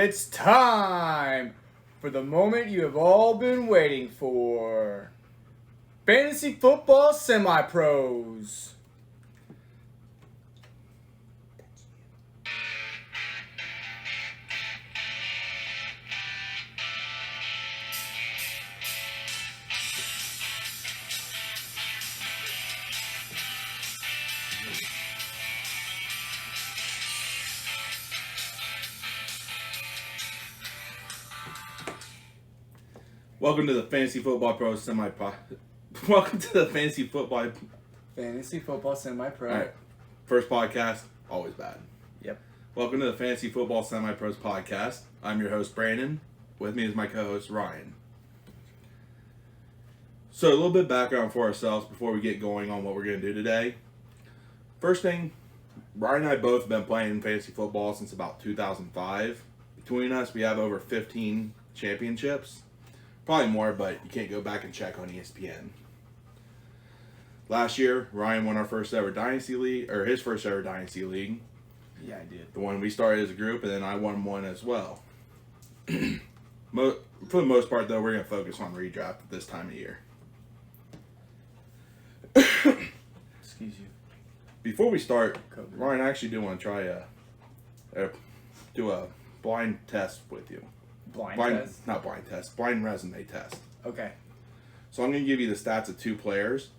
It's time for the moment you have all been waiting for. Fantasy Football Semi-Pros. Welcome to the Fantasy Football Pro Welcome to the Fantasy Football Semi-Pro. All right. First podcast, always bad. Yep. Welcome to the Fantasy Football Semi-Pros podcast. I'm your host, Brandon. With me is my co-host, Ryan. So a little bit of background for ourselves before we get going on what we're going to do today. First thing, Ryan and I both have been playing fantasy football since about 2005. Between us, we have over 15 championships. Probably more, but you can't go back and check on ESPN. Last year, Ryan won our first ever Dynasty League, or his first ever Dynasty League. Yeah, I did. The one we started as a group, and then I won one as well. For the most part, though, we're going to focus on redraft at this time of year. Excuse you. Before we start, COVID. Ryan, I actually do want to try do a blind test with you. Blind test? Not blind test. Blind resume test. Okay. So I'm going to give you the stats of two players.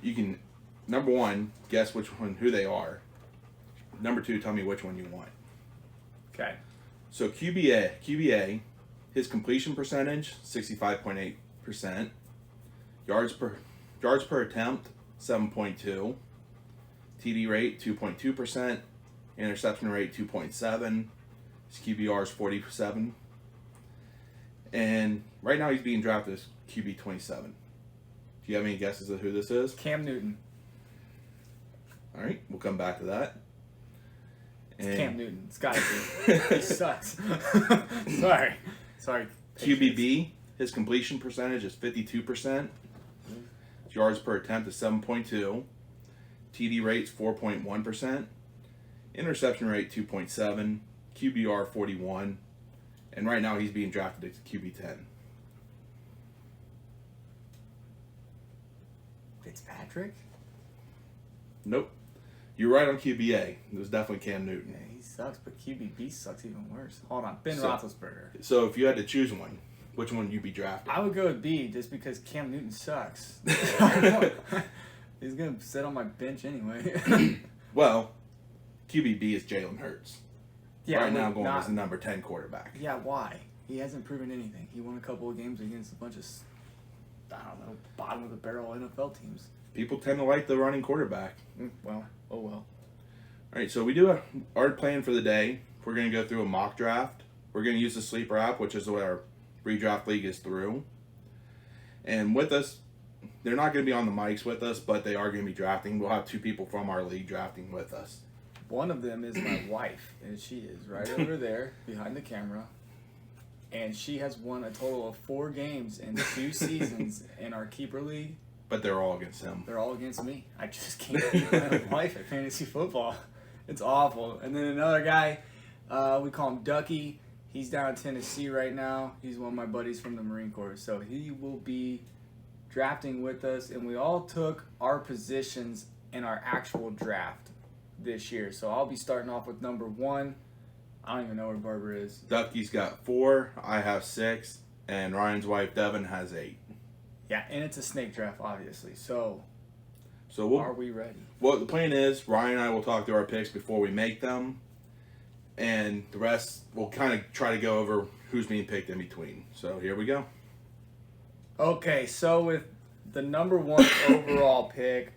You can, number one, guess who they are. Number two, tell me which one you want. Okay. So QBA, his completion percentage, 65.8%. Yards per attempt, 7.2. TD rate, 2.2%. Interception rate, 2.7. His QBR is 47. And right now he's being drafted as QB 27. Do you have any guesses of who this is? Cam Newton. All right, we'll come back to that. It's Cam Newton. It's got to be. He sucks. Sorry. QBB, his completion percentage is 52%. His yards per attempt is 7.2. TD rate's 4.1%. Interception rate 2.7. QBR 41. And right now he's being drafted as QB 10. Fitzpatrick? Nope. You're right on QBA. It was definitely Cam Newton. Yeah, he sucks, but QBB sucks even worse. Hold on. Ben Roethlisberger. So if you had to choose one, which one would you be drafting? I would go with B just because Cam Newton sucks. He's going to sit on my bench anyway. Well, QBB is Jalen Hurts. Yeah, right now going as the number 10 quarterback. Yeah, why? He hasn't proven anything. He won a couple of games against a bunch of, bottom of the barrel NFL teams. People tend to like the running quarterback. Well, oh well. All right, so we do our plan for the day. We're going to go through a mock draft. We're going to use the Sleeper app, which is what our redraft league is through. And with us, they're not going to be on the mics with us, but they are going to be drafting. We'll have two people from our league drafting with us. One of them is my wife, and she is right over there behind the camera. And she has won a total of 4 games in 2 seasons in our keeper league. But they're all against him. They're all against me. I just can't beat my wife at fantasy football. It's awful. And then another guy, we call him Ducky. He's down in Tennessee right now. He's one of my buddies from the Marine Corps. So he will be drafting with us. And we all took our positions in our actual draft this year. So I'll be starting off with number 1. I don't even know where Barbara is. Ducky's got 4. I have 6. And Ryan's wife, Devin, has 8. Yeah, and it's a snake draft, obviously. So are we ready? Well, the plan is Ryan and I will talk through our picks before we make them. And the rest, we'll kind of try to go over who's being picked in between. So here we go. Okay, so with the number 1 overall pick,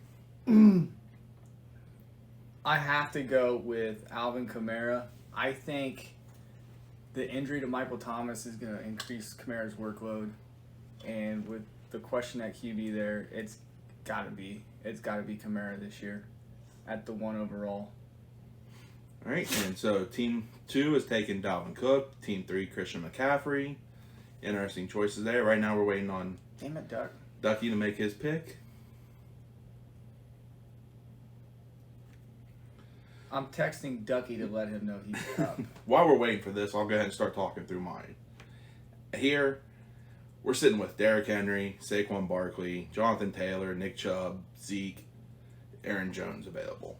I have to go with Alvin Kamara. I think the injury to Michael Thomas is going to increase Kamara's workload. And with the question at QB there, it's got to be Kamara this year at the 1 overall. All right, and so Team 2 is taking Dalvin Cook. Team 3, Christian McCaffrey. Interesting choices there. Right now we're waiting on Damn it, Ducky to make his pick. I'm texting Ducky to let him know he's up. While we're waiting for this, I'll go ahead and start talking through mine. Here, we're sitting with Derrick Henry, Saquon Barkley, Jonathan Taylor, Nick Chubb, Zeke, Aaron Jones available.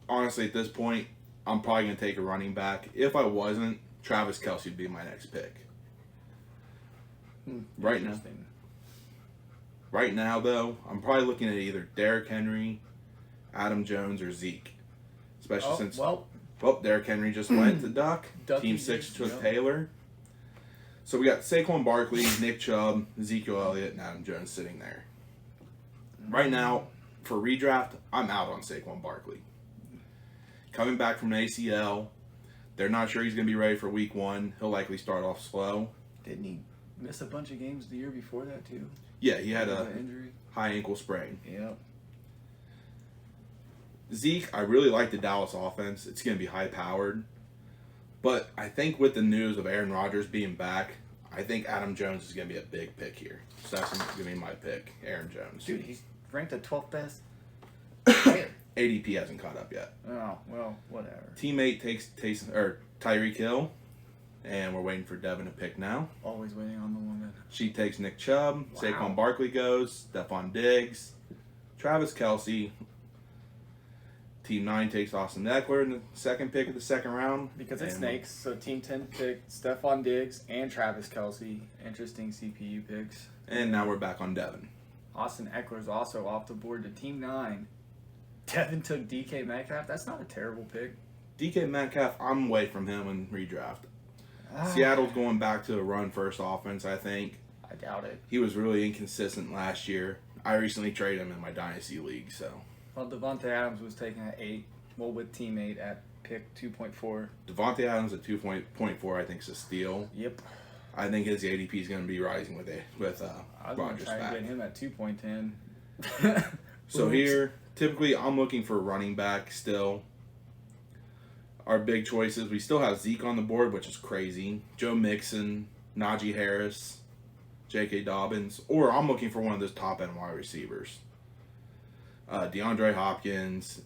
Honestly, at this point, I'm probably going to take a running back. If I wasn't, Travis Kelce would be my next pick. Right now, though, I'm probably looking at either Derrick Henry, Adam Jones, or Zeke. Especially since Derrick Henry just went to Duck. Team 6 took Taylor. So we got Saquon Barkley, Nick Chubb, Ezekiel Elliott, and Adam Jones sitting there. Right now, for redraft, I'm out on Saquon Barkley. Coming back from an ACL, they're not sure he's going to be ready for week 1. He'll likely start off slow. Didn't he miss a bunch of games the year before that, too? Yeah, he had an injury. High ankle sprain. Yep. Zeke, I really like the Dallas offense. It's going to be high-powered. But I think with the news of Aaron Rodgers being back, I think Adam Jones is going to be a big pick here. So that's going to be my pick, Aaron Jones. Dude, he's ranked the 12th best. ADP hasn't caught up yet. Oh, well, whatever. Teammate takes Tyreek Hill, and we're waiting for Devin to pick now. Always waiting on the woman. She takes Nick Chubb. Wow. Saquon Barkley goes. Stephon Diggs. Travis Kelce. Team 9 takes Austin Eckler in the second pick of the second round. Because it's snakes, so Team 10 picked Stephon Diggs and Travis Kelce. Interesting CPU picks. And now we're back on Devin. Austin Eckler's also off the board to Team 9. Devin took DK Metcalf. That's not a terrible pick. DK Metcalf, I'm away from him in redraft. Seattle's going back to a run-first offense, I think. I doubt it. He was really inconsistent last year. I recently traded him in my Dynasty League, so... Well, Devontae Adams was taken at 8. Well, with Team 8 at pick 2.4. Devontae Adams at 2.4, I think, is a steal. Yep. I think his ADP is going to be rising with I was Rodgers trying back. to get him at 2.10. So here, typically, I'm looking for a running back still. Our big choices, we still have Zeke on the board, which is crazy. Joe Mixon, Najee Harris, J.K. Dobbins. Or I'm looking for one of those top-end wide receivers. DeAndre Hopkins.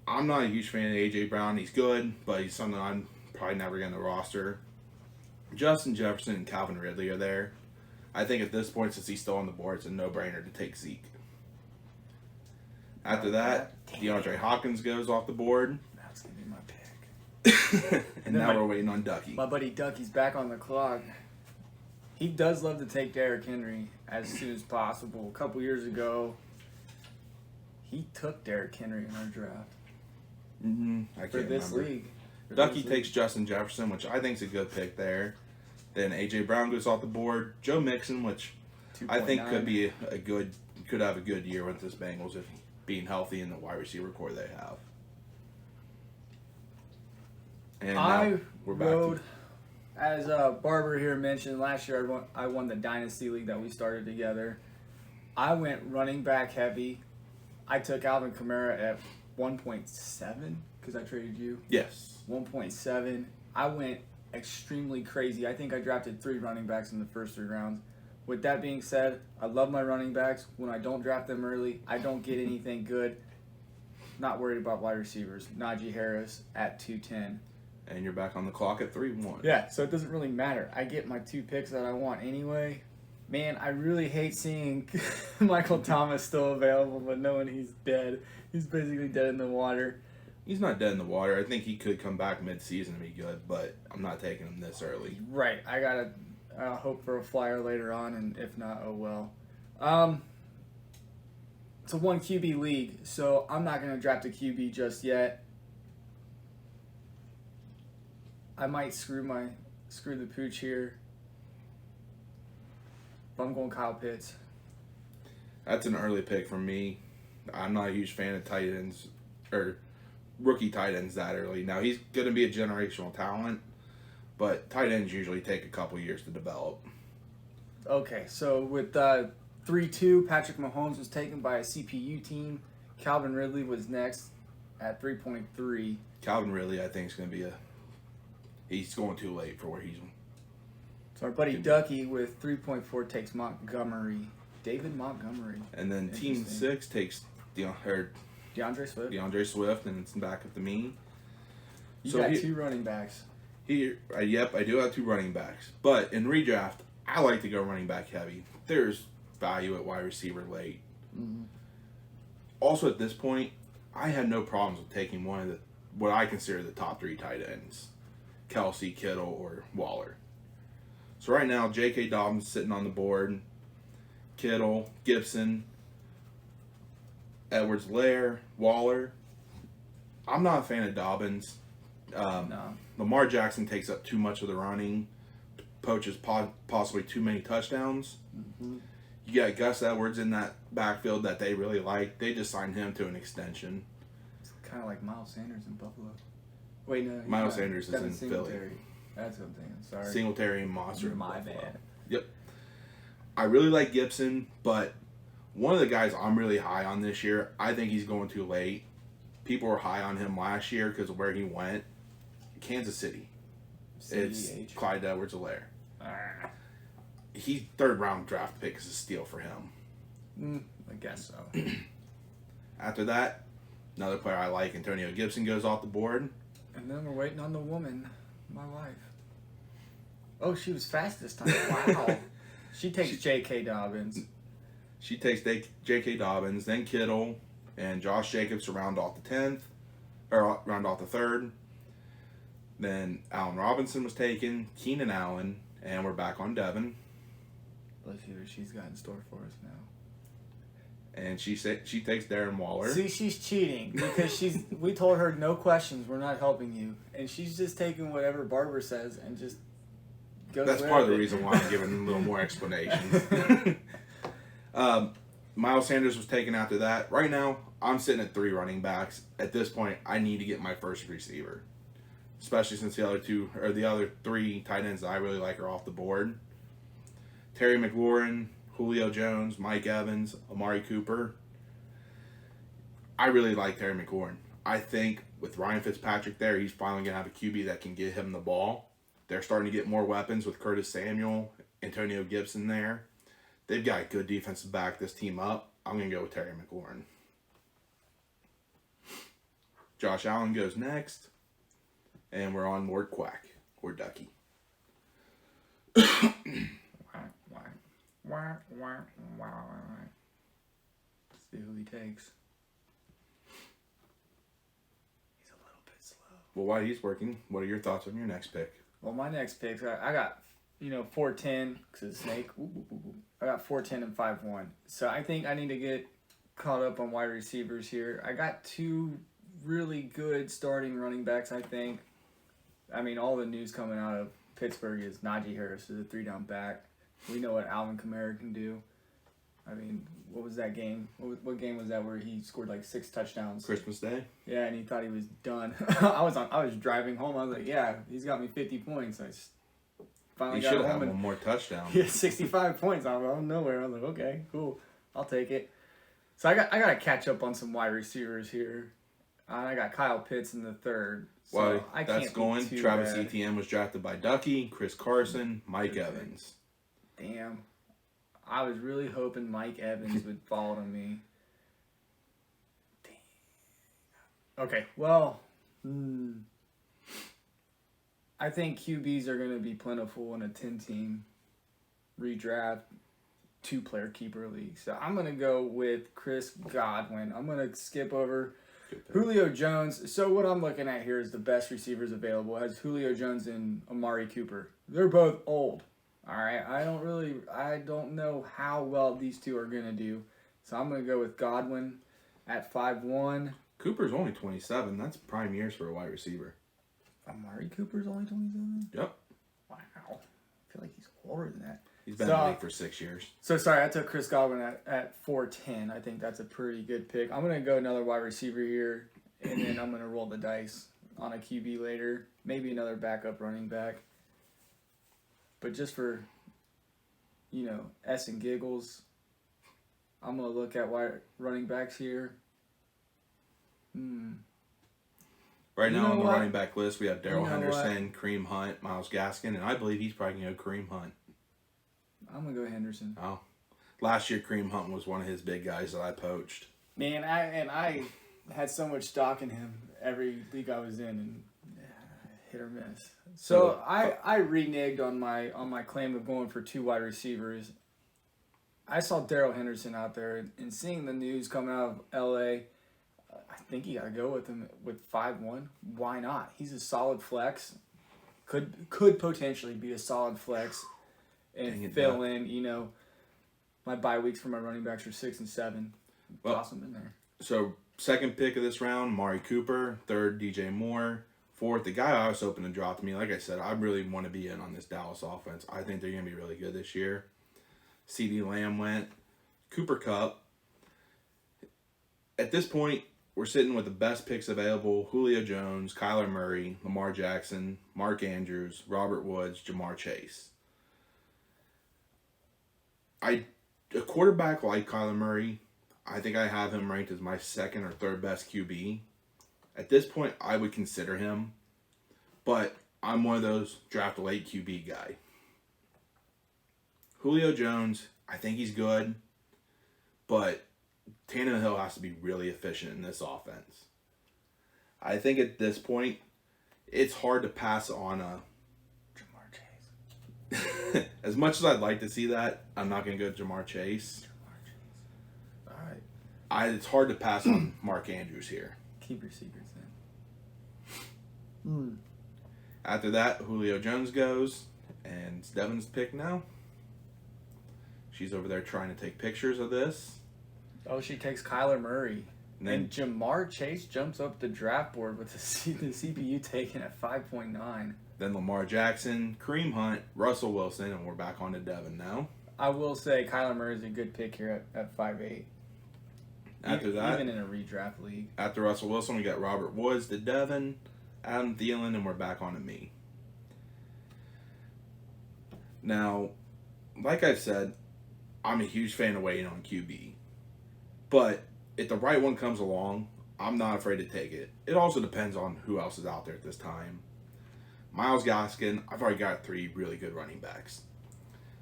I'm not a huge fan of A.J. Brown. He's good, but he's something I'm probably never going to roster. Justin Jefferson and Calvin Ridley are there. I think at this point, since he's still on the board, it's a no-brainer to take Zeke. After that, DeAndre Hopkins goes off the board. That's going to be my pick. And now we're waiting on Ducky. My buddy Ducky's back on the clock. He does love to take Derrick Henry as soon as possible. A couple years ago, he took Derrick Henry in our draft. I can't For this remember. league. Ducky takes Justin Jefferson, which I think is a good pick there. Then A.J. Brown goes off the board. Joe Mixon, which 2.9. I think could have a good year with this Bengals if being healthy in the wide receiver core they have. And now we're back as Barber here mentioned, last year I won the Dynasty League that we started together. I went running back heavy. I took Alvin Kamara at 1.7 because I traded you. Yes. 1.7. I went extremely crazy. I think I drafted 3 running backs in the first 3 rounds. With that being said, I love my running backs. When I don't draft them early, I don't get anything good. Not worried about wide receivers. Najee Harris at 210. And you're back on the clock at 3-1. Yeah, so it doesn't really matter. I get my 2 picks that I want anyway. Man, I really hate seeing Michael Thomas still available, but knowing he's dead. He's basically dead in the water. He's not dead in the water. I think he could come back mid-season and be good, but I'm not taking him this early. Right. I got to hope for a flyer later on, and if not, oh well. It's a 1 QB league, so I'm not going to draft a QB just yet. I might screw the pooch here. But I'm going Kyle Pitts. That's an early pick from me. I'm not a huge fan of tight ends or rookie tight ends that early. Now, he's going to be a generational talent, but tight ends usually take a couple years to develop. Okay, so with 3-2, Patrick Mahomes was taken by a CPU team. Calvin Ridley was next at 3.3. Calvin Ridley, I think, is going to be he's going too late for where he's... So our buddy Ducky with 3.4 takes Montgomery. David Montgomery. And then Team 6 takes DeAndre Swift, and it's back up to me. You got 2 running backs. Yep, I do have 2 running backs. But in redraft, I like to go running back heavy. There's value at wide receiver late. Mm-hmm. Also, at this point, I had no problems with taking one of what I consider the top 3 tight ends. Kelsey, Kittle, or Waller. So right now, J.K. Dobbins sitting on the board. Kittle, Gibson, Edwards-Helaire, Waller. I'm not a fan of Dobbins. No. Lamar Jackson takes up too much of the running, poaches possibly too many touchdowns. Mm-hmm. You got Gus Edwards in that backfield that they really like. They just signed him to an extension. It's kind of like Miles Sanders in Buffalo. Wait, no. Miles Sanders is in Philly. That's what I'm thinking. Sorry. Singletary and Monster. My bad. Yep. I really like Gibson, but one of the guys I'm really high on this year, I think he's going too late. People were high on him last year because of where he went. Kansas City. It's Clyde Edwards-Helaire. He's 3rd round draft pick is a steal for him. I guess so. After that, another player I like, Antonio Gibson, goes off the board. And then we're waiting on the woman, my wife. Oh, she was fast this time. Wow. She takes J.K. Dobbins. She takes J.K. Dobbins, then Kittle, and Josh Jacobs to round off the 10th, or round off the 3rd. Then Allen Robinson was taken, Keenan Allen, and we're back on Devin. Let's see what she's got in store for us now. And she takes Darren Waller. See, she's cheating because we told her no questions, we're not helping you, and she's just taking whatever Barbara says and just goes. That's part of the reason why I'm giving a little more explanation. Miles Sanders was taken after that. Right now, I'm sitting at 3 running backs. At this point, I need to get my first receiver, especially since the other 3 tight ends that I really like are off the board. Terry McLaurin, Julio Jones, Mike Evans, Amari Cooper. I really like Terry McLaurin. I think with Ryan Fitzpatrick there, he's finally going to have a QB that can get him the ball. They're starting to get more weapons with Curtis Samuel, Antonio Gibson there. They've got a good defense to back this team up. I'm going to go with Terry McLaurin. Josh Allen goes next. And we're on Lord Quack, or Ducky. Let's see who he takes. He's a little bit slow. Well, while he's working, what are your thoughts on your next pick? Well, my next picks, I got, 410, because it's a snake. I got 410 and 5-1. So I think I need to get caught up on wide receivers here. I got 2 really good starting running backs, I think. I mean, all the news coming out of Pittsburgh is Najee Harris is a 3-down back. We know what Alvin Kamara can do. I mean, what was that game? What game was that where he scored like 6 touchdowns? Christmas Day? Yeah, and he thought he was done. I was driving home. I was like, yeah, he's got me 50 points. I just finally got home. He should have one more touchdown. He had 65 points out of nowhere. I was like, okay, cool. I'll take it. So I got to catch up on some wide receivers here. I got Kyle Pitts in the 3rd. So well, I that's can't going. be too Travis bad. Etienne was drafted by Ducky, Chris Carson, Mike Evans. Damn. I was really hoping Mike Evans would fall to me. Damn. Okay, well, I think QBs are going to be plentiful in a 10-team redraft, 2-player keeper league. So I'm going to go with Chris Godwin. I'm going to skip over Julio Jones. So what I'm looking at here is the best receivers available. It has Julio Jones and Amari Cooper. They're both old. All right. I don't know how well these 2 are going to do. So I'm going to go with Godwin at 5-1. Cooper's only 27. That's prime years for a wide receiver. Amari Cooper's only 27? Yep. Wow. I feel like he's older than that. He's been in the league for 6 years. So, sorry, I took Chris Godwin at 410. I think that's a pretty good pick. I'm going to go another wide receiver here, and then I'm going to roll the dice on a QB later. Maybe another backup running back. But just for, S and giggles, I'm going to look at wide running backs here. Right now on the running back list, we have Darrell Henderson, Kareem Hunt, Myles Gaskin, and I believe he's probably going to go Kareem Hunt. I'm going to go Henderson. Oh. Last year, Kareem Hunt was one of his big guys that I poached. Man, I had so much stock in him every league I was in, and hit or miss. So I reneged on my claim of going for 2 wide receivers. I saw Darrell Henderson out there, and seeing the news coming out of L.A., I think you got to go with him with 5-1. Why not? He's a solid flex. Could potentially be a solid flex and fill in, my bye weeks for my running backs are 6 and 7. Toss them in there. So, second pick of this round, Mari Cooper. Third, DJ Moore. Fourth, the guy I was hoping to drop to me. Like I said, I really want to be in on this Dallas offense. I think they're going to be really good this year. CeeDee Lamb went. Cooper Kupp. At this point, we're sitting with the best picks available. Julio Jones, Kyler Murray, Lamar Jackson, Mark Andrews, Robert Woods, Jamar Chase. A quarterback like Kyler Murray, I think I have him ranked as my second or third best QB. At this point, I would consider him, but I'm one of those draft a late QB guy. Julio Jones, I think he's good, but Tannehill has to be really efficient in this offense. I think at this point, it's hard to pass on a Jamar Chase. As much as I'd like to see that, I'm not going to go Jamar Chase. All right. It's hard to pass on Mark Andrews here. Keep your secrets in. After that, Julio Jones goes, and it's Devin's pick now. She's over there trying to take pictures of this. Oh, she takes Kyler Murray. And Jamar Chase jumps up the draft board with the CPU taken at 5.9. Then Lamar Jackson, Kareem Hunt, Russell Wilson, and we're back on to Devin now. I will say Kyler Murray is a good pick here at 5'8". After that, even in a redraft league. After Russell Wilson, we got Robert Woods to Devin, Adam Thielen, and we're back on to me. Now, like I've said, I'm a huge fan of waiting on QB. But if the right one comes along, I'm not afraid to take it. It also depends on who else is out there at this time. Myles Gaskin, I've already got 3 really good running backs.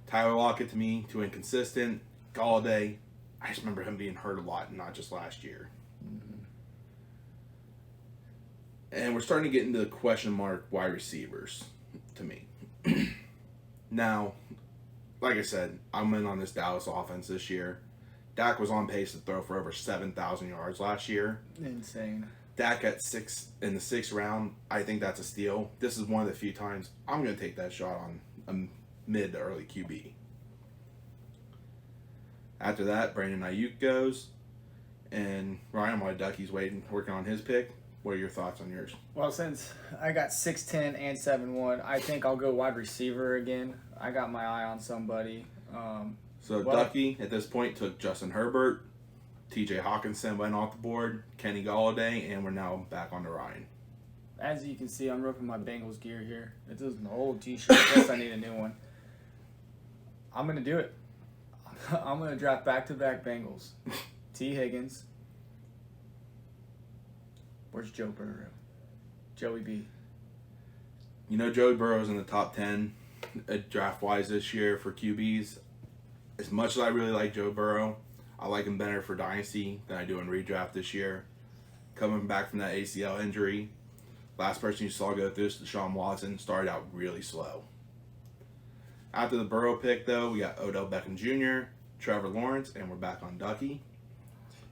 Tyler Lockett to me, too inconsistent. Galladay, I just remember him being hurt a lot, not just last year. And we're starting to get into the question mark wide receivers to me. Now, like I said, I'm in on this Dallas offense this year. Dak was on pace to throw for over 7,000 yards last year. Insane. Dak at 6 in the 6th round, I think that's a steal. This is one of the few times I'm going to take that shot on a mid to early QB. After that, Brandon Ayuk goes. And Ryan, while Ducky's working on his pick, what are your thoughts on yours? Well, since I got 6'10" and 7'1", I think I'll go wide receiver again. I got my eye on somebody. Ducky, at this point, took Justin Herbert. TJ Hawkinson went off the board. Kenny Galladay, and we're now back on to Ryan. As you can see, I'm ripping my Bengals gear here. This is an old t-shirt. I guess I need a new one. I'm going to do it. I'm going to draft back-to-back Bengals. T. Higgins. Where's Joe Burrow? Joey B. Joey Burrow's in the top 10 draft-wise this year for QBs. As much as I really like Joe Burrow, I like him better for Dynasty than I do in redraft this year. Coming back from that ACL injury, last person you saw go through this, Deshaun Watson, started out really slow. After the Burrow pick, though, we got Odell Beckham Jr., Trevor Lawrence, and we're back on Ducky.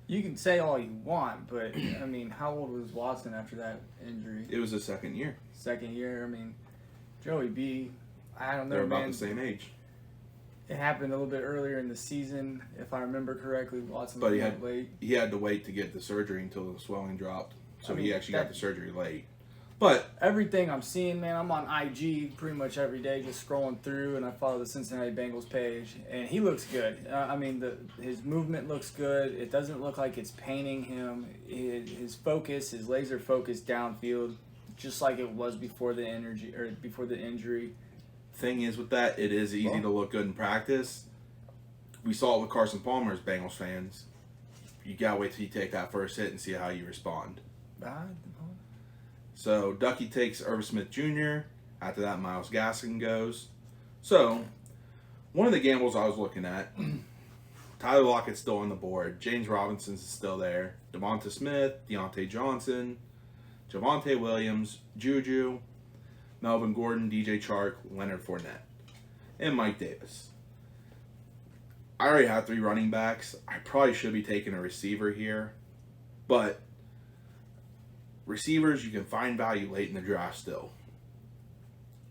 You can say all you want, but, I mean, how old was Watson after that injury? It was his second year. Second year, I mean, Joey B, I don't know, They're about man. the same age. It happened a little bit earlier in the season, if I remember correctly. Watson But was late. he had to wait to get the surgery until the swelling dropped. So he actually got the surgery late. But everything I'm seeing, man, I'm on IG pretty much every day, just scrolling through, and I follow the Cincinnati Bengals page, and he looks good. His movement looks good. It doesn't look like it's painting him. His focus, his laser focus downfield, just like it was before the injury. Thing is with that, it is easy to look good in practice. We saw it with Carson Palmer as Bengals fans. You gotta wait till you take that first hit and see how you respond. So Ducky takes Irv Smith Jr. After that, Myles Gaskin goes. So one of the gambles I was looking at, Tyler Lockett's still on the board. James Robinson's still there. Devonta Smith, Deontay Johnson, Javonte Williams, Juju, Melvin Gordon, DJ Chark, Leonard Fournette, and Mike Davis. I already have 3 running backs. I probably should be taking a receiver here, but receivers, you can find value late in the draft still.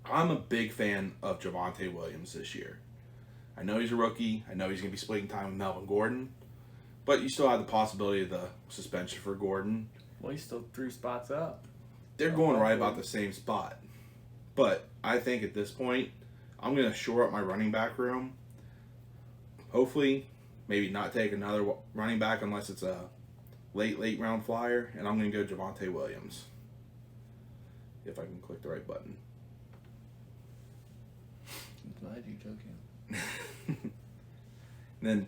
I'm a big fan of Javonte Williams this year. I know he's a rookie. I know he's going to be splitting time with Melvin Gordon, but you still have the possibility of the suspension for Gordon. Well, he's still 3 spots up. They're going right about the same spot. But I think at this point, I'm going to shore up my running back room. Hopefully, maybe not take another running back unless it's a late round flyer. And I'm going to go Javonte Williams. If I can click the right button. I'm glad you took him. Then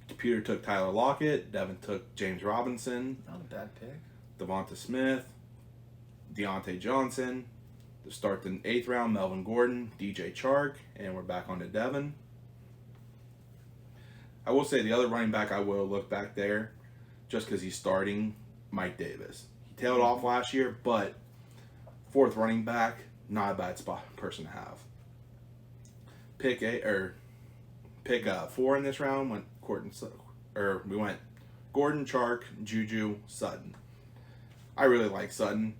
computer took Tyler Lockett. Devin took James Robinson. Not a bad pick. Devonta Smith. Deontay Johnson. To start the 8th round, Melvin Gordon, DJ Chark, and we're back on to Devin. I will say the other running back I will look back there, just because he's starting, Mike Davis. He tailed off last year, but 4th running back, not a bad person to have. Pick 4 in this round went we went Gordon, Chark, Juju, Sutton. I really like Sutton.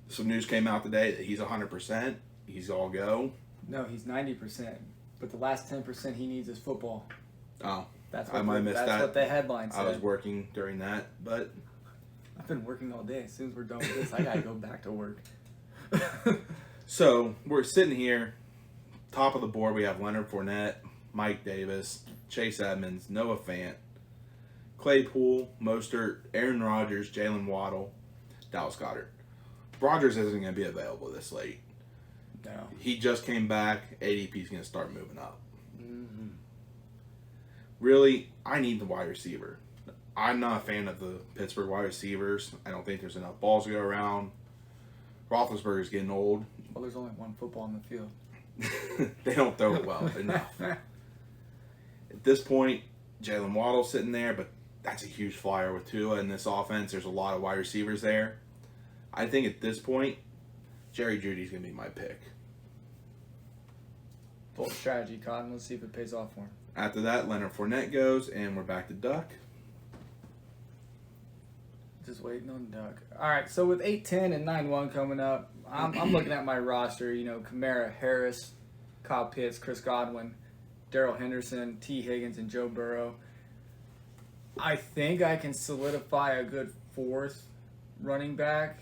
Some news came out today that he's 100%. He's all go. No, he's 90%. But the last 10% he needs is football. Oh, that's what I might have missed that. That's what the headline said. I was working during that, but I've been working all day. As soon as we're done with this, I gotta go back to work. So we're sitting here, top of the board. We have Leonard Fournette, Mike Davis, Chase Edmonds, Noah Fant, Claypool, Mostert, Aaron Rodgers, Jalen Waddle, Dallas Goedert. Rodgers isn't going to be available this late. No. He just came back. ADP's going to start moving up. Mm-hmm. Really, I need the wide receiver. I'm not a fan of the Pittsburgh wide receivers. I don't think there's enough balls to go around. Roethlisberger's getting old. Well, there's only one football on the field. They don't throw it well enough. At this point, Jalen Waddle's sitting there, but that's a huge flyer with Tua in this offense. There's a lot of wide receivers there. I think at this point, Jerry Jeudy's going to be my pick. Bold strategy, Cotton. Let's see if it pays off for him. After that, Leonard Fournette goes, and we're back to Duck. Just waiting on Duck. All right, so with 8-10 and 9-1 coming up, I'm looking at my roster. You know, Kamara, Harris, Kyle Pitts, Chris Godwin, Darrell Henderson, T. Higgins, and Joe Burrow. I think I can solidify a good 4th running back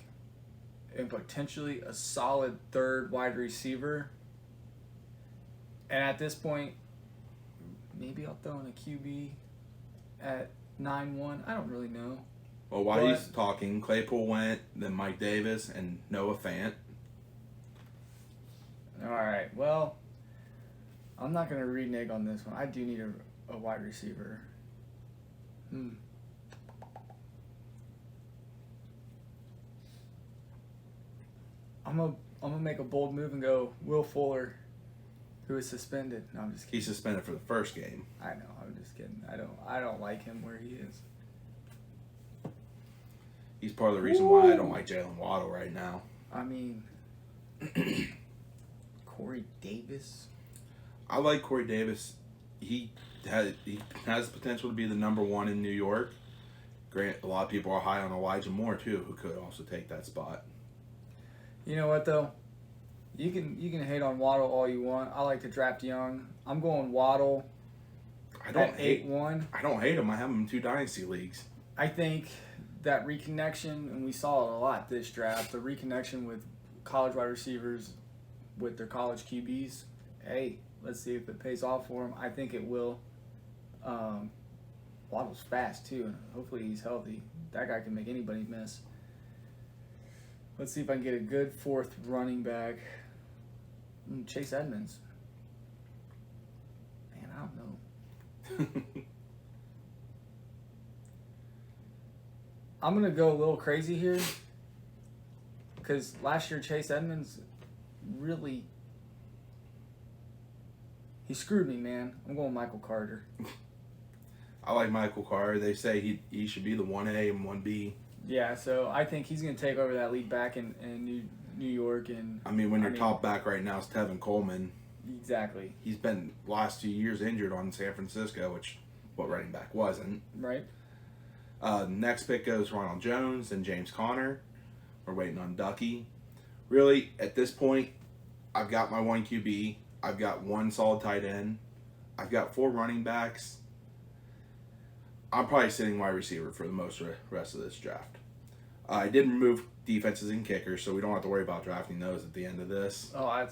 and potentially a solid 3rd wide receiver. And at this point, maybe I'll throw in a QB at 9-1. I don't really know. Well, while he's talking, Claypool went, then Mike Davis, and Noah Fant. All right. Well, I'm not going to renege on this one. I do need a wide receiver. I'm gonna make a bold move and go Will Fuller, who is suspended. No, I'm just kidding. He's suspended for the first game. I know. I'm just kidding. I don't like him where he is. He's part of the reason why I don't like Jalen Waddle right now. I mean, Corey Davis. I like Corey Davis. He has the potential to be the number 1 in New York. Grant, a lot of people are high on Elijah Moore too, who could also take that spot. You know what though? You can hate on Waddle all you want. I like to draft young. I'm going Waddle. I don't hate 8-1. I don't hate him. I have him in 2 dynasty leagues. I think that reconnection, and we saw it a lot this draft, the reconnection with college wide receivers with their college QBs. Hey, let's see if it pays off for him. I think it will. Waddle's fast too, and hopefully he's healthy. That guy can make anybody miss. Let's see if I can get a good 4th running back. Chase Edmonds. Man, I don't know. I'm going to go a little crazy here because last year Chase Edmonds really, he screwed me, man. I'm going Michael Carter. I like Michael Carter. They say he should be the 1A and 1B. Yeah, so I think he's going to take over that lead back in New York. And I mean, when your top back right now is Tevin Coleman. Exactly. He's been last 2 years injured on San Francisco, which what running back wasn't. Right. Next pick goes Ronald Jones and James Conner. We're waiting on Ducky. Really, at this point, I've got my 1 QB. I've got 1 solid tight end. I've got 4 running backs. I'm probably sitting wide receiver for the most rest of this draft. I did remove defenses and kickers, so we don't have to worry about drafting those at the end of this. Oh, I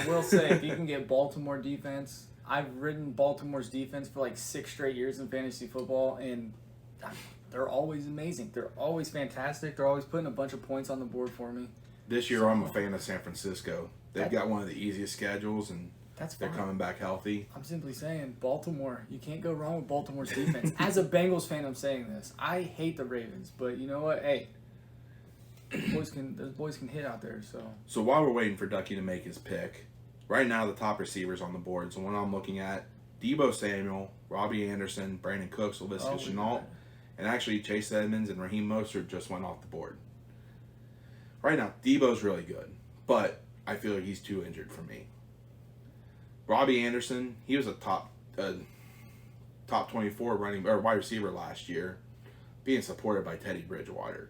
will say, if you can get Baltimore defense, I've ridden Baltimore's defense for like 6 straight years in fantasy football, and they're always amazing. They're always fantastic. They're always putting a bunch of points on the board for me. This year, I'm a fan of San Francisco. They've got one of the easiest schedules, and they're coming back healthy. I'm simply saying, Baltimore, you can't go wrong with Baltimore's defense. As a Bengals fan, I'm saying this. I hate the Ravens, but you know what? Hey, those boys can hit out there. So while we're waiting for Ducky to make his pick, right now the top receivers on the board. So when I'm looking at Deebo Samuel, Robbie Anderson, Brandon Cooks, Laviska Shenault, and actually Chase Edmonds and Raheem Mostert just went off the board. Right now, Deebo's really good, but I feel like he's too injured for me. Robbie Anderson, he was a top 24 running or wide receiver last year, being supported by Teddy Bridgewater.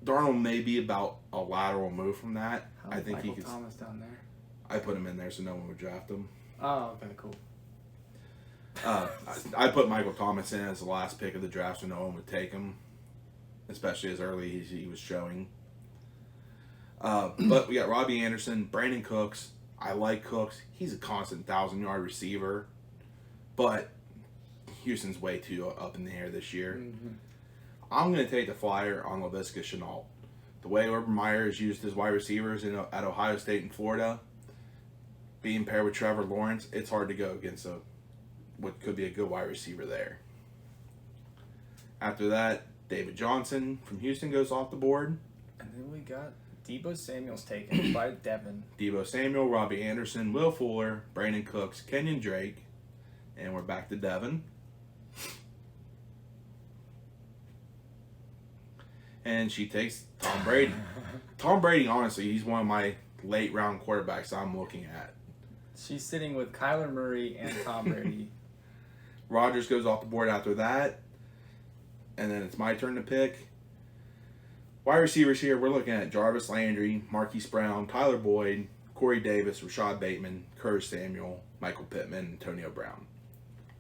Darnold may be about a lateral move from that. I think Michael Thomas down there. I put him in there so no one would draft him. Oh, okay, cool. I put Michael Thomas in as the last pick of the draft so no one would take him, especially as early as he was showing. But we got Robbie Anderson, Brandon Cooks. I like Cooks. He's a constant 1,000-yard receiver, but Houston's way too up in the air this year. Mm-hmm. I'm going to take the flyer on Laviska Shenault. The way Urban Meyer has used his wide receivers at Ohio State and Florida, being paired with Trevor Lawrence, it's hard to go against what could be a good wide receiver there. After that, David Johnson from Houston goes off the board. And then we got Deebo Samuel's taken by Devin. Deebo Samuel, Robbie Anderson, Will Fuller, Brandon Cooks, Kenyon Drake, and we're back to Devin. And she takes Tom Brady. Tom Brady, honestly, he's one of my late round quarterbacks I'm looking at. She's sitting with Kyler Murray and Tom Brady. Rodgers goes off the board after that. And then it's my turn to pick. Wide receivers here, we're looking at Jarvis Landry, Marquise Brown, Tyler Boyd, Corey Davis, Rashad Bateman, Curtis Samuel, Michael Pittman, Antonio Brown.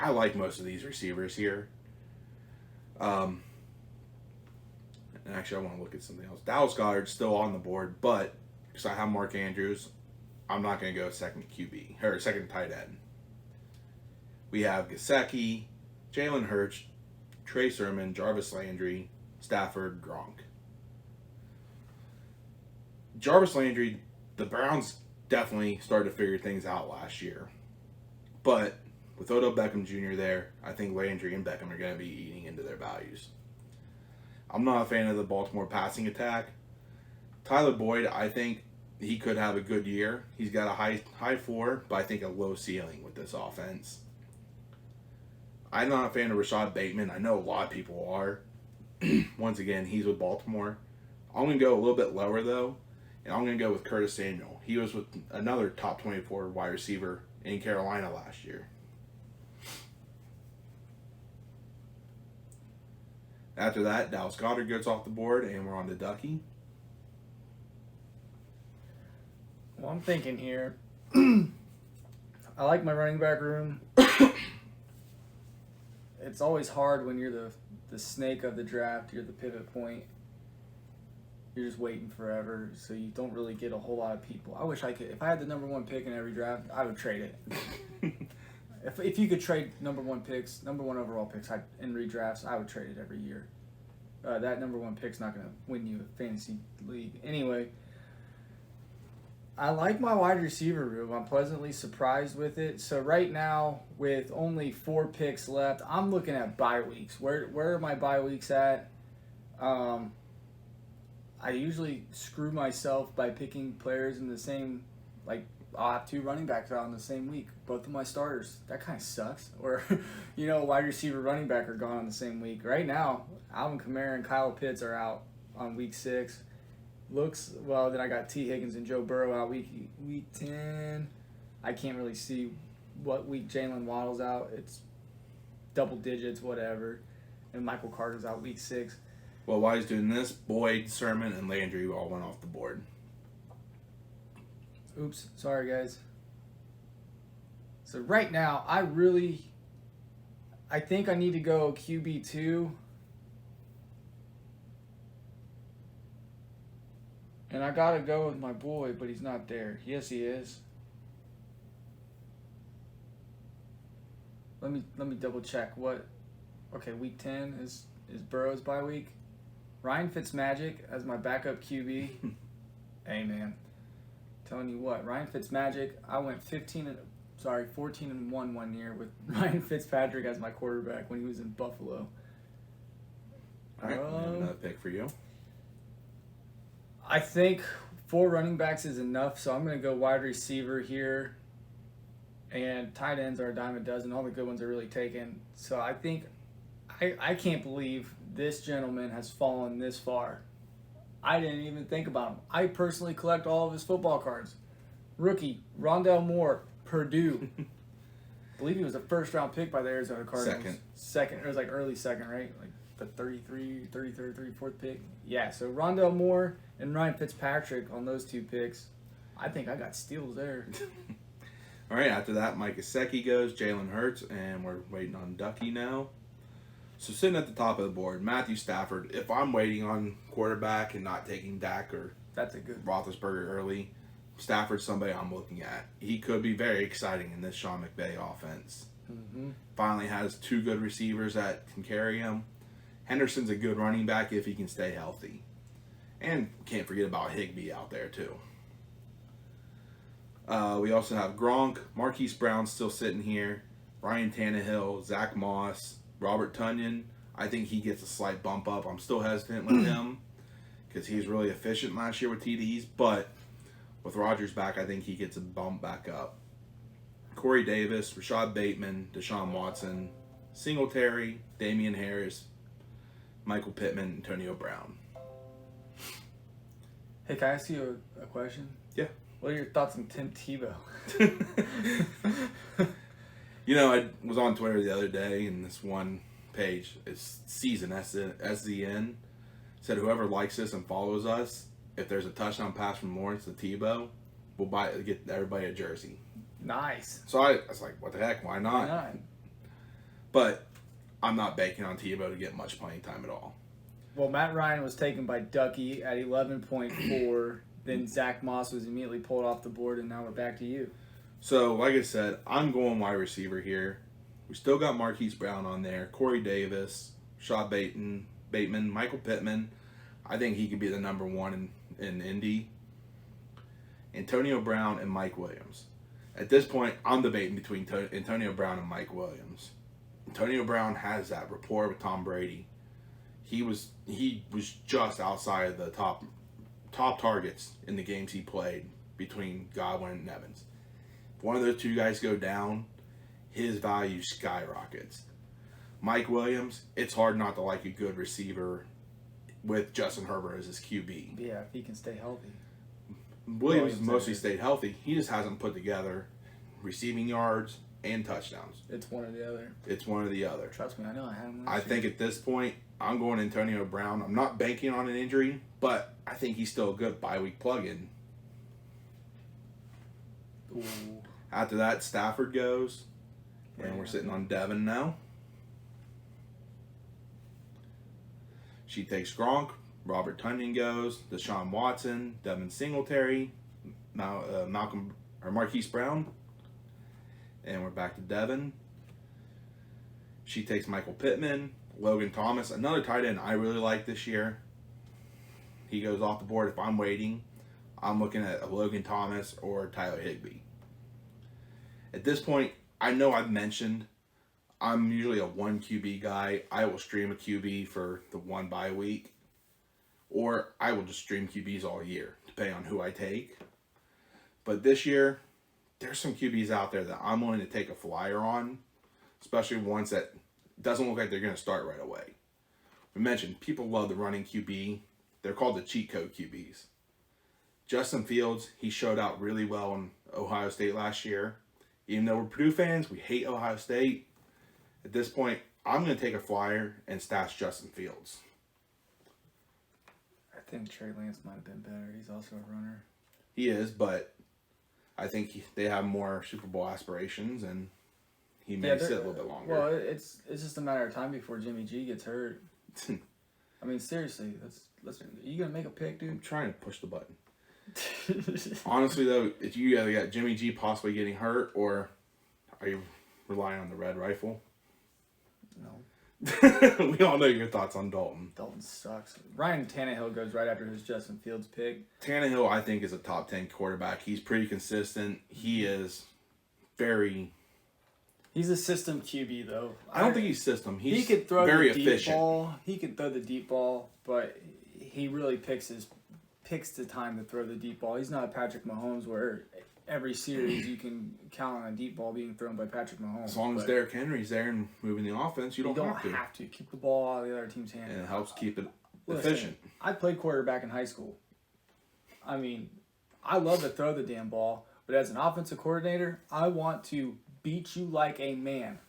I like most of these receivers here. And actually, I want to look at something else. Dallas Goedert's still on the board, but because I have Mark Andrews, I'm not going to go second QB, or second tight end. We have Gesicki, Jalen Hurts, Trey Sermon, Jarvis Landry, Stafford, Gronk. Jarvis Landry, the Browns definitely started to figure things out last year. But with Odell Beckham Jr. there, I think Landry and Beckham are going to be eating into their values. I'm not a fan of the Baltimore passing attack. Tyler Boyd, I think he could have a good year. He's got a high floor, but I think a low ceiling with this offense. I'm not a fan of Rashad Bateman. I know a lot of people are. Once again, he's with Baltimore. I'm going to go a little bit lower, though, and I'm going to go with Curtis Samuel. He was with another top 24 wide receiver in Carolina last year. After that, Dallas Goedert gets off the board, and we're on to Ducky. Well, I'm thinking here. I like my running back room. It's always hard when you're the snake of the draft. You're the pivot point. You're just waiting forever, so you don't really get a whole lot of people. I wish I could. If I had the number 1 pick in every draft, I would trade it. If you could trade number 1 overall picks in redrafts, I would trade it every year. That number 1 pick's not going to win you a fantasy league. Anyway, I like my wide receiver room. I'm pleasantly surprised with it. So right now, with only 4 picks left, I'm looking at bye weeks. Where are my bye weeks at? I usually screw myself by picking players in the same I'll have 2 running backs out in the same week. Both of my starters. That kind of sucks. Or, wide receiver, running back are gone on the same week. Right now, Alvin Kamara and Kyle Pitts are out on week 6. Then I got T. Higgins and Joe Burrow out week 10. I can't really see what week Jalen Waddle's out. It's double digits, whatever. And Michael Carter's out week 6. Well, while he's doing this, Boyd, Sermon, and Landry all went off the board. Oops, sorry guys. So right now, I think I need to go QB2. And I gotta go with my boy, but he's not there. Yes, he is. Let me double check what. Okay, week 10 is Burrow's bye week. Ryan Fitzmagic as my backup QB. Hey man, telling you what, Ryan Fitzmagic. I went 14-1 one year with Ryan Fitzpatrick as my quarterback when he was in Buffalo. All right, we have another pick for you. I think 4 running backs is enough, so I'm going to go wide receiver here. And tight ends are a dime a dozen. All the good ones are really taken. So I think I can't believe this gentleman has fallen this far. I didn't even think about him. I personally collect all of his football cards. Rookie, Rondell Moore, Purdue. I believe he was a first-round pick by the Arizona Cardinals. Second. It was like early second, right? Like the 33rd, 34th pick. Yeah, so Rondell Moore and Ryan Fitzpatrick on those 2 picks. I think I got steals there. All right, after that, Mike Gesicki goes, Jalen Hurts, and we're waiting on Ducky now. So sitting at the top of the board, Matthew Stafford. If I'm waiting on quarterback and not taking Dak or That's a good Roethlisberger early, Stafford's somebody I'm looking at. He could be very exciting in this Sean McVay offense. Mm-hmm. Finally has 2 good receivers that can carry him. Henderson's a good running back if he can stay healthy. And can't forget about Higbee out there too. We also have Gronk, Marquise Brown still sitting here, Ryan Tannehill, Zach Moss, Robert Tonyan. I think he gets a slight bump up. I'm still hesitant with him because he was really efficient last year with TDs, but with Rodgers back, I think he gets a bump back up. Corey Davis, Rashad Bateman, Deshaun Watson, Singletary, Damian Harris, Michael Pittman, Antonio Brown. Hey, can I ask you a question? Yeah. What are your thoughts on Tim Tebow? I was on Twitter the other day, and this one page is Season SZN said whoever likes this and follows us, if there's a touchdown pass from Lawrence to Tebow, we'll get everybody a jersey. Nice. So I was like, what the heck? Why not? Why not? But I'm not banking on Tebow to get much playing time at all. Well, Matt Ryan was taken by Ducky at 11.4. Then Zach Moss was immediately pulled off the board, and now we're back to you. So, like I said, I'm going wide receiver here. We still got Marquise Brown on there, Corey Davis, Rashad Bateman, Michael Pittman. I think he could be the number 1 in Indy. Antonio Brown and Mike Williams. At this point, I'm debating between Antonio Brown and Mike Williams. Antonio Brown has that rapport with Tom Brady. He was just outside of the top targets in the games he played between Godwin and Evans. If one of those 2 guys go down, his value skyrockets. Mike Williams, it's hard not to like a good receiver with Justin Herbert as his QB. Yeah, if he can stay healthy. Williams mostly stayed healthy. He just hasn't put together receiving yards and touchdowns. It's one or the other. It's one or the other. Trust me, I know. I had him I think at this point, I'm going Antonio Brown. I'm not banking on an injury, but I think he's still a good bye-week plug-in. Ooh. After that, Stafford goes, and we're sitting on Devin now. She takes Gronk. Robert Tonyan goes. Deshaun Watson, Devin Singletary, Marquise Brown, and we're back to Devin. She takes Michael Pittman, Logan Thomas, another tight end I really like this year. He goes off the board. If I'm waiting, I'm looking at a Logan Thomas or Tyler Higbee. At this point, I know I've mentioned I'm usually a 1 QB guy. I will stream a QB for the 1 bye week, or I will just stream QBs all year, depending on who I take. But this year, there's some QBs out there that I'm willing to take a flyer on, especially ones that doesn't look like they're going to start right away. We mentioned people love the running QB. They're called the cheat code QBs. Justin Fields, he showed out really well in Ohio State last year. Even though we're Purdue fans, we hate Ohio State. At this point, I'm going to take a flyer and stash Justin Fields. I think Trey Lance might have been better. He's also a runner. He is, but I think they have more Super Bowl aspirations, and he may sit a little bit longer. Well, it's just a matter of time before Jimmy G gets hurt. I mean, seriously, are you gonna make a pick, dude? I'm trying to push the button. Honestly, though, if you either got Jimmy G possibly getting hurt, or are you relying on the red rifle? No. We all know your thoughts on Dalton. Dalton sucks. Ryan Tannehill goes right after his Justin Fields pick. Tannehill, I think, is a top 10 quarterback. He's pretty consistent. He is very... He's a system QB, though. I don't think he's system. He could throw very the deep efficient. ball. He could throw the deep ball, but he really picks the time to throw the deep ball. He's not a Patrick Mahomes where every series you can count on a deep ball being thrown by Patrick Mahomes. As long as Derrick Henry's there and moving the offense, you don't have to. Keep the ball out of the other team's hand. And it helps keep it Listen, efficient. I played quarterback in high school. I mean, I love to throw the damn ball, but as an offensive coordinator, I want to beat you like a man.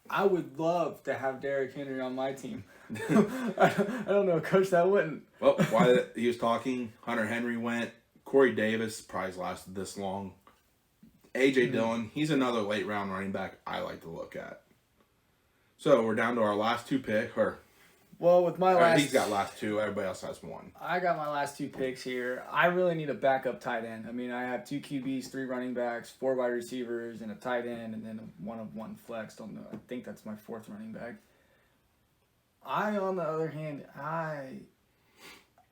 I would love to have Derrick Henry on my team. I don't know, Coach, that wouldn't. Well, while he was talking, Hunter Henry went. Corey Davis probably lasted this long. A.J. Dillon, he's another late round running back I like to look at. So we're down to our last two picks. Well, with my last... He's got last two. Everybody else has one. I got my last two picks here. I really need a backup tight end. I mean, I have 2 QBs, 3 running backs, 4 wide receivers, and a tight end, and then one flex. Don't know. I think that's my 4th running back. On the other hand,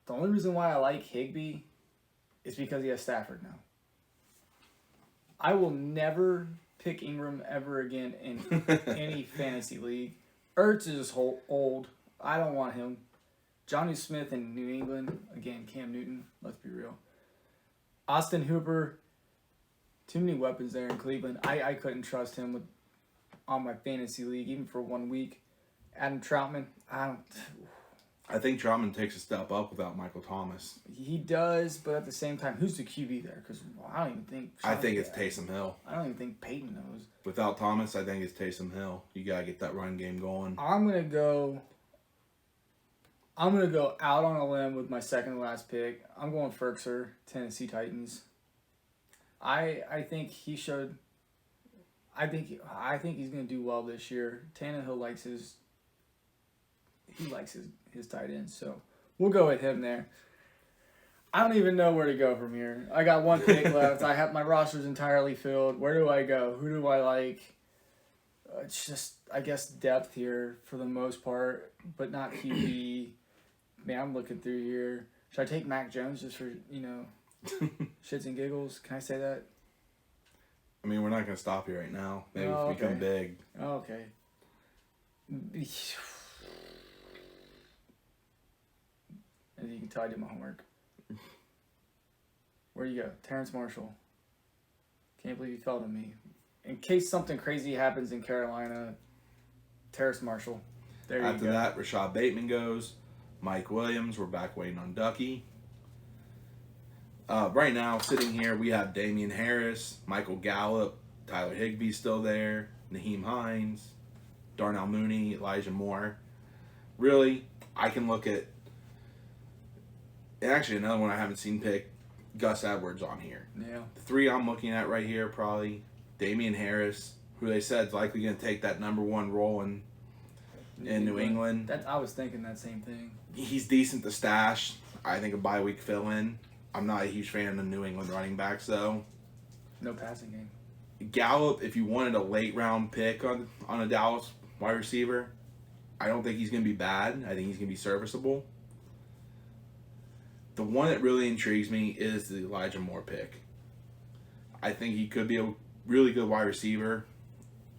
the only reason why I like Higbee is because he has Stafford now. I will never pick Ingram ever again in any fantasy league. Ertz is old. I don't want him. Johnny Smith in New England. Again, Cam Newton. Let's be real. Austin Hooper. Too many weapons there in Cleveland. I couldn't trust him on my fantasy league, even for 1 week. Adam Troutman. I think Troutman takes a step up without Michael Thomas. He does, but at the same time, who's the QB there? Because I don't even think... I think it's Taysom Hill. I don't even think Peyton knows. Without Thomas, I think it's Taysom Hill. You got to get that run game going. I'm gonna go out on a limb with my second to last pick. I'm going Ferkser, Tennessee Titans. I think he showed... I think he's gonna do well this year. Tannehill likes his tight end, so we'll go with him there. I don't even know where to go from here. I got 1 pick left. I have my roster's entirely filled. Where do I go? Who do I like? It's just, I guess, depth here for the most part, but not QB. Man, I'm looking through here. Should I take Mac Jones just for, shits and giggles? Can I say that? I mean, we're not going to stop you right now. Maybe Oh, if we become big. Okay. As you can tell, I did my homework. Where do you go? Terrence Marshall. Can't believe you fell to me. In case something crazy happens in Carolina, Terrence Marshall. There you go. After that, Rashad Bateman goes. Mike Williams, we're back waiting on Ducky. Right now, sitting here, we have Damian Harris, Michael Gallup, Tyler Higbee still there, Naheem Hines, Darnell Mooney, Elijah Moore. Really, I can look at... Actually, another one I haven't seen pick, Gus Edwards on here. Yeah. The 3 I'm looking at right here, probably Damian Harris, who they said is likely going to take that number 1 role in New England. I was thinking that same thing. He's decent to stash. I think a bye week fill-in. I'm not a huge fan of the New England running backs, though. No passing game. Gallup, if you wanted a late round pick on a Dallas wide receiver, I don't think he's going to be bad. I think he's going to be serviceable. The one that really intrigues me is the Elijah Moore pick. I think he could be a really good wide receiver.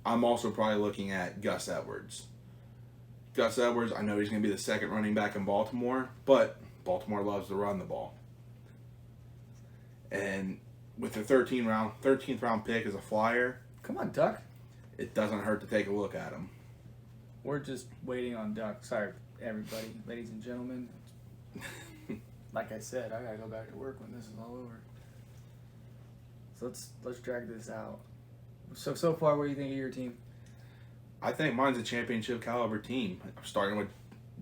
I'm also probably looking at Gus Edwards. Gus Edwards, I know he's going to be the second running back in Baltimore, but Baltimore loves to run the ball. And with the 13th round pick as a flyer, Come on, Duck. it doesn't hurt to take a look at him. We're just waiting on Duck. Sorry, everybody, ladies and gentlemen. Like I said, I gotta go back to work when this is all over. So let's drag this out. So far, what do you think of your team? I think mine's a championship caliber team. I'm starting with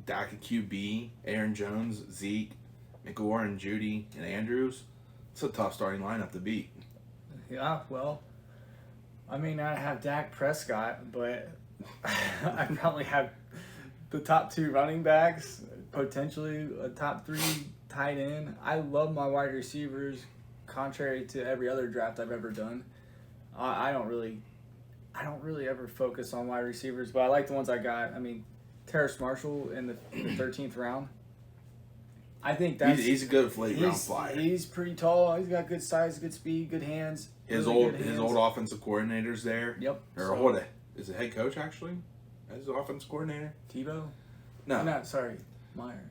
Dak at QB, Aaron Jones, Zeke, McLaurin, Judy, and Andrews. It's a tough starting lineup to beat. Yeah, well, I may not have Dak Prescott, but I probably have the top 2 running backs, potentially a top 3 tight end. I love my wide receivers, contrary to every other draft I've ever done. I don't really ever focus on wide receivers, but I like the ones I got. I mean, Terrace Marshall in the 13th round. I think that's he's a good late round flyer. He's pretty tall. He's got good size, good speed, good hands. His really old offensive coordinator's there. Yep. Or is it head coach actually? As the offensive coordinator? Tebow? No. Sorry. Meyer.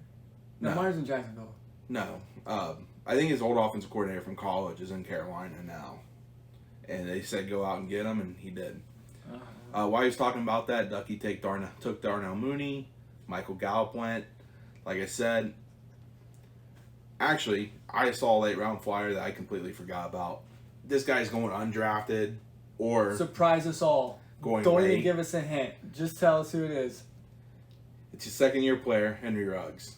No, No. Meyer's in Jacksonville. No. I think his old offensive coordinator from college is in Carolina now. And they said go out and get him, and he did. While he was talking about that, Ducky took Darnell Mooney. Michael Gallup went. Like I said, actually, I saw a late round flyer that I completely forgot about. This guy's going undrafted or Surprise us all. going Don't late. even give us a hint. Just tell us who it is. It's his second-year player, Henry Ruggs.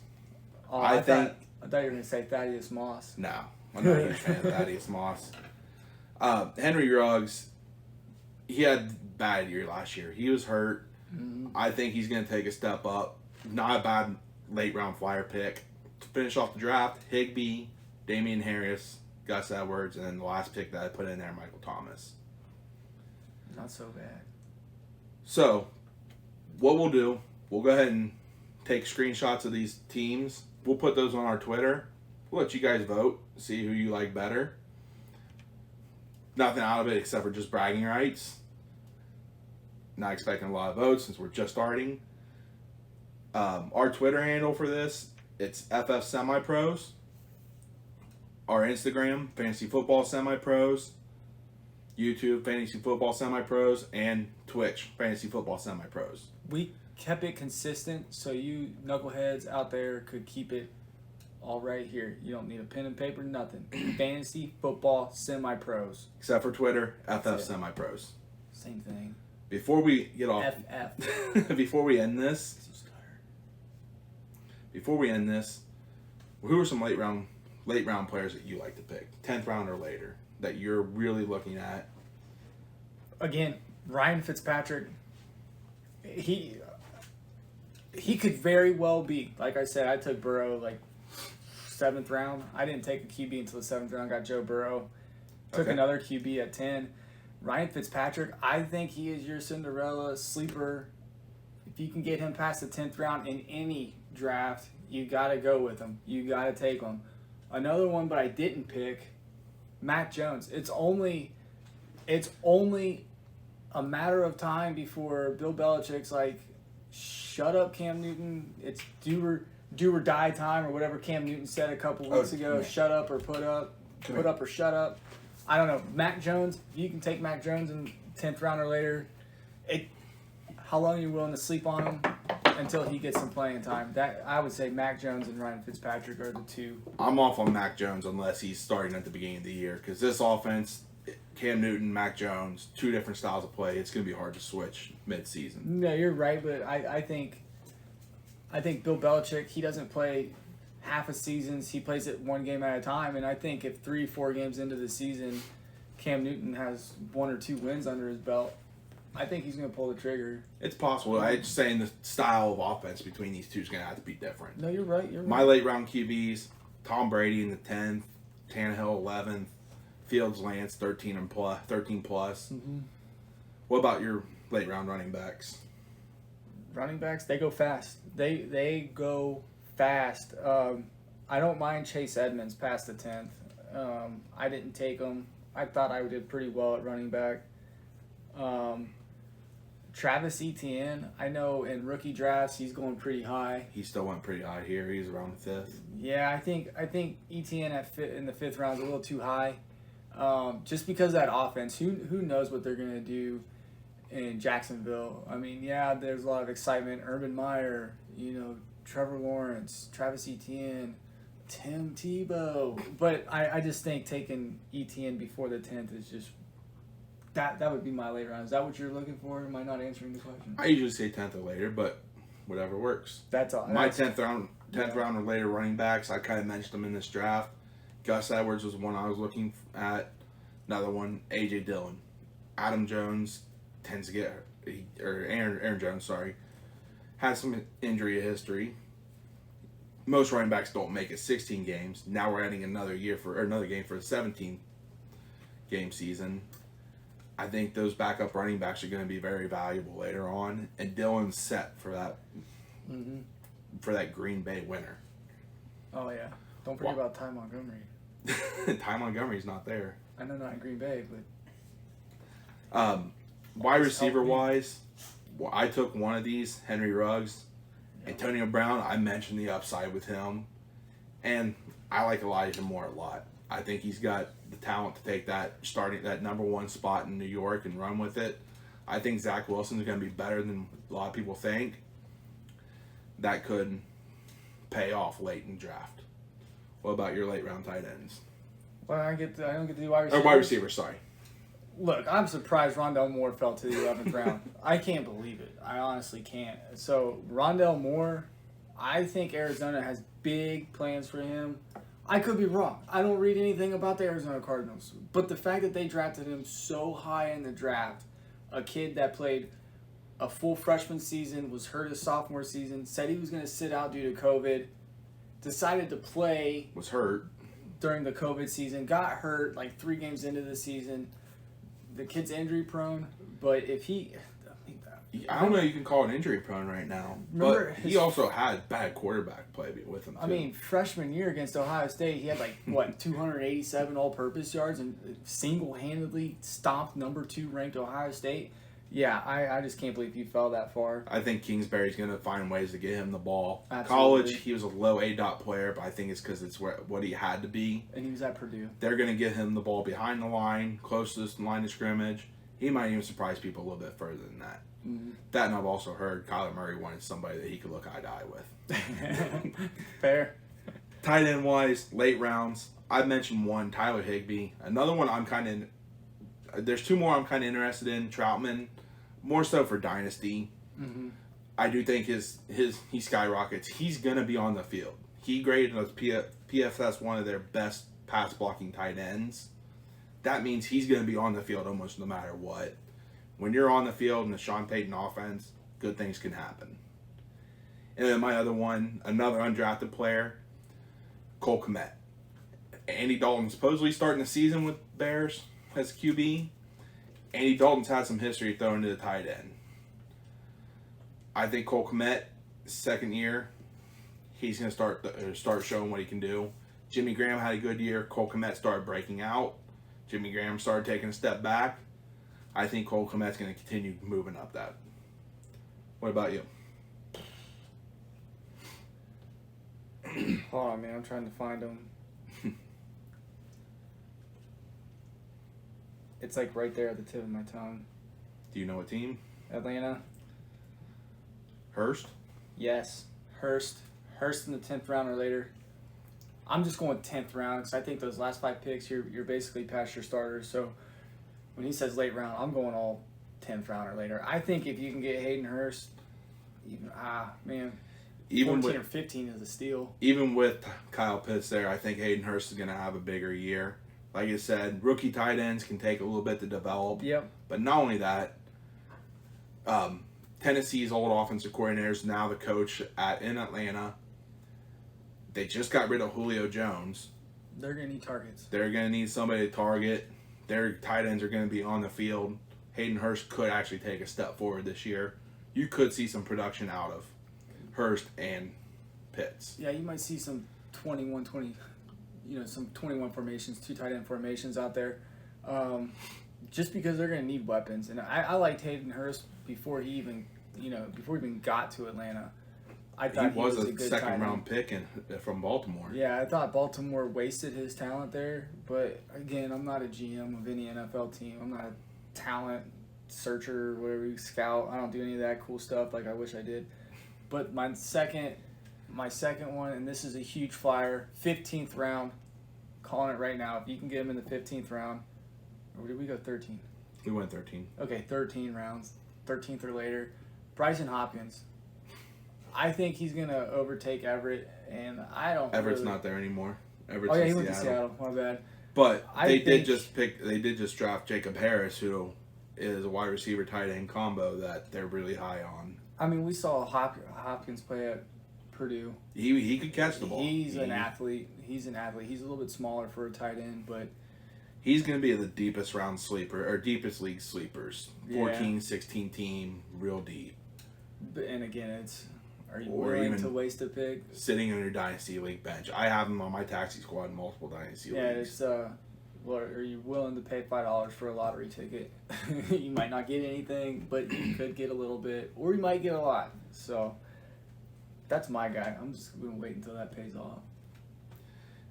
Oh, I think- thought you were going to say Thaddeus Moss. No, I'm not a huge fan of Thaddeus Moss. Henry Ruggs, he had a bad year last year. He was hurt. Mm-hmm. I think he's going to take a step up. Not a bad late-round flyer pick. To finish off the draft, Higbee, Damian Harris, Gus Edwards, and then the last pick that I put in there, Michael Thomas. Not so bad. So, what we'll do, we'll go ahead and take screenshots of these teams. We'll put those on our Twitter. We'll let you guys vote, see who you like better. Nothing out of it except for just bragging rights. Not expecting a lot of votes since we're just starting. Our Twitter handle for this, it's FF Semi Pros. Our Instagram, Fantasy Football Semi Pros. YouTube, Fantasy Football Semi Pros, and Twitch, Fantasy Football Semi Pros. We kept it consistent so you knuckleheads out there could keep it all right here. You don't need a pen and paper, nothing. Fantasy Football Semi Pros. Except for Twitter, That's FF it. Semi Pros. Same thing. Before we get off, FF. before we end this, who are some late round players that you like to pick? 10th round or later that you're really looking at? Again, Ryan Fitzpatrick, he could very well be, like I said, I took Burrow like 7th round. I didn't take a QB until the 7th round, got Joe Burrow. Took Okay. another QB at 10. Ryan Fitzpatrick, I think he is your Cinderella sleeper. If you can get him past the 10th round in any draft, you got to go with him. You got to take him. Another one, but I didn't pick, Mac Jones. It's only a matter of time before Bill Belichick's like, shut up, Cam Newton. It's do or die time, or whatever Cam Newton said a couple weeks ago. yeah. Shut up or put up. Put up or shut up. I don't know. Mac Jones, if you can take Mac Jones in 10th round or later, how long are you willing to sleep on him until he gets some playing time? That I would say Mac Jones and Ryan Fitzpatrick are the two. I'm off on Mac Jones unless he's starting at the beginning of the year because this offense, Cam Newton, Mac Jones, 2 different styles of play. It's going to be hard to switch mid-season. No, you're right, but I think Bill Belichick, he doesn't play half a seasons. He plays it one game at a time, and I think if 3-4 games into the season, Cam Newton has 1 or 2 wins under his belt, I think he's going to pull the trigger. It's possible. I'm just saying the style of offense between these two is going to have to be different. No, you're right. You're right. My late round QBs, Tom Brady in the 10th, Tannehill 11th, Fields Lance 13 plus. Mm-hmm. What about your late round running backs? Running backs, they go fast. They go fast. I don't mind Chase Edmonds past the 10th. I didn't take him. I thought I did pretty well at running back. Travis Etienne, I know in rookie drafts he's going pretty high. He still went pretty high here. He's around the 5th. Yeah, I think Etienne in the 5th round is a little too high. Just because of that offense, who knows what they're gonna do in Jacksonville? I mean, yeah, there's a lot of excitement. Urban Meyer, Trevor Lawrence, Travis Etienne, Tim Tebow. But I just think taking Etienne before the 10th is just that would be my late round. Is that what you're looking for? Am I not answering the question? I usually say 10th or later, but whatever works. That's all. My 10th round or later running backs, I kind of mentioned them in this draft. Gus Edwards was one I was looking at. Another one, A.J. Dillon. Adam Jones tends to get, or Aaron Jones, sorry, has some injury history. Most running backs don't make it 16 games. Now we're adding another game for a 17-game season. I think those backup running backs are going to be very valuable later on, and Dillon's set for that. For that Green Bay winner. Oh yeah, don't forget about Ty Montgomery. Ty Montgomery's not there. I know not in Green Bay, but wide receiver wise, I took one of these, Henry Ruggs. Antonio Brown, I mentioned the upside with him, and I like Elijah Moore a lot. I think he's got the talent to take that number one spot in New York and run with it. I think Zach Wilson's going to be better than a lot of people think. That could pay off late in the draft. What about your late round tight ends? Well, I don't get to do wide receivers. Or wide receivers, sorry. Look, I'm surprised Rondell Moore fell to the 11th round. I can't believe it. I honestly can't. So, Rondell Moore, I think Arizona has big plans for him. I could be wrong. I don't read anything about the Arizona Cardinals. But the fact that they drafted him so high in the draft, a kid that played a full freshman season, was hurt his sophomore season, said he was going to sit out due to COVID, decided to play. Was hurt. During the COVID season, got hurt like 3 games into the season. The kid's injury prone, but if he... I don't know you can call it injury prone right now, but he also had bad quarterback play with him too. I mean, freshman year against Ohio State, he had 287 all-purpose yards and single-handedly stomped number 2 ranked Ohio State. Yeah, I just can't believe he fell that far. I think Kingsbury's going to find ways to get him the ball. Absolutely. College, he was a low A-dot player, but I think it's because it's what he had to be. And he was at Purdue. They're going to get him the ball behind the line, close to the line of scrimmage. He might even surprise people a little bit further than that. Mm-hmm. That, and I've also heard Kyler Murray wanted somebody that he could look eye to eye with. Fair. Tight end wise, late rounds. I mentioned one, Tyler Higbee. Another one there's 2 more I'm kind of interested in. Troutman, more so for dynasty. Mm-hmm. I do think he skyrockets. He's gonna be on the field. He graded as PFS one of their best pass blocking tight ends. That means he's gonna be on the field almost no matter what. When you're on the field in the Sean Payton offense, good things can happen. And then my other one, another undrafted player, Cole Kmet. Andy Dalton supposedly starting the season with Bears as QB. Andy Dalton's had some history throwing to the tight end. I think Cole Kmet, second year, he's going to start showing what he can do. Jimmy Graham had a good year. Cole Kmet started breaking out. Jimmy Graham started taking a step back. I think Cole Kmet's going to continue moving up that. What about you? Hold on, man. I'm trying to find him. It's right there at the tip of my tongue. Do you know what team? Atlanta. Hurst? Yes. Hurst in the 10th round or later. I'm just going 10th round because I think those last 5 picks, you're basically past your starters. So when he says late round, I'm going all 10th round or later. I think if you can get Hayden Hurst, even 14 or 15 is a steal. Even with Kyle Pitts there, I think Hayden Hurst is going to have a bigger year. Like I said, rookie tight ends can take a little bit to develop. Yep. But not only that, Tennessee's old offensive coordinator is now the coach in Atlanta. They just got rid of Julio Jones. They're going to need targets. They're going to need somebody to target. Their tight ends are going to be on the field. Hayden Hurst could actually take a step forward this year. You could see some production out of Hurst and Pitts. Yeah, you might see some 21 formations, 2 tight end formations out there. Just because they're going to need weapons. And I liked Hayden Hurst before he even got to Atlanta. I thought he was a a good second tight round pick from Baltimore. Yeah, I thought Baltimore wasted his talent there. But again, I'm not a GM of any NFL team. I'm not a talent searcher, whatever you scout. I don't do any of that cool stuff like I wish I did. But my second one, and this is a huge flyer, 15th round. Calling it right now. If you can get him in the 15th round, or did we go 13? We went 13. Okay, 13 rounds, 13th or later. Bryson Hopkins. I think he's gonna overtake Everett, and I don't. Everett's not there anymore. Everett's Oh yeah, in he went Seattle. to Seattle. My bad. But They did just draft Jacob Harris, who is a wide receiver tight end combo that they're really high on. I mean, we saw Hopkins play at Purdue. He could catch the ball. He's an athlete. He's a little bit smaller for a tight end, but he's going to be the deepest round sleeper or deepest league sleepers. 14, 16 team, real deep. And again, are you Or willing even to waste a pick? Sitting on your dynasty league bench. I have him on my taxi squad in multiple dynasty leagues. Yeah, it's well, are you willing to pay $5 for a lottery ticket? You might not get anything, but you could get a little bit, or you might get a lot. So that's my guy. I'm just gonna wait until that pays off.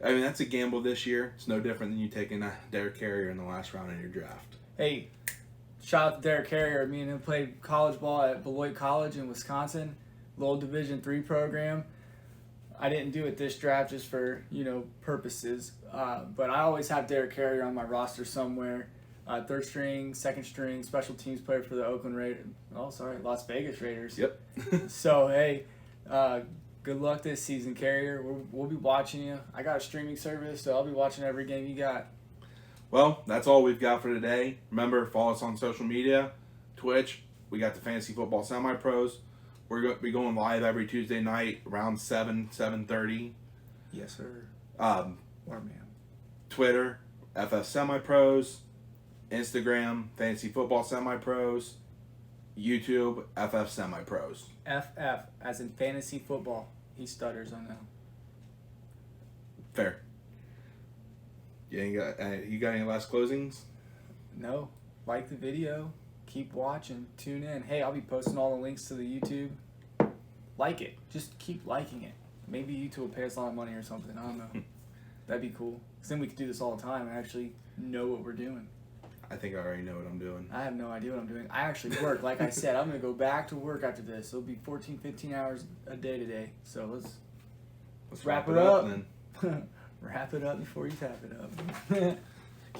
I mean, that's a gamble this year. It's no different than you taking a Derek Carrier in the last round of your draft. Hey, shout out to Derek Carrier. Me and him played college ball at Beloit College in Wisconsin, little Division III program. I didn't do it this draft just for purposes, but I always have Derek Carrier on my roster somewhere. Third string, second string, special teams player for the Las Vegas Raiders. Yep. So hey, good luck this season, Carrier. We'll be watching you. I got a streaming service, so I'll be watching every game you got. Well, that's all we've got for today. Remember, follow us on social media, Twitch. We got the Fantasy Football Semi-Pros. We're going to be going live every Tuesday night around 7:30. Yes, sir. Or ma'am. Twitter, FF Semi-Pros. Instagram, Fantasy Football Semi-Pros. YouTube, FF Semi-Pros. FF, as in fantasy football. He stutters, I know. Fair. You got any last closings? No. Like the video. Keep watching. Tune in. Hey, I'll be posting all the links to the YouTube. Like it. Just keep liking it. Maybe YouTube will pay us a lot of money or something. I don't know. That'd be cool. Because then we could do this all the time and actually know what we're doing. I think I already know what I'm doing. I have no idea what I'm doing. I actually work. Like I said, I'm going to go back to work after this. It'll be 14, 15 hours a day today. So let's wrap it up. Then. Wrap it up before you tap it up.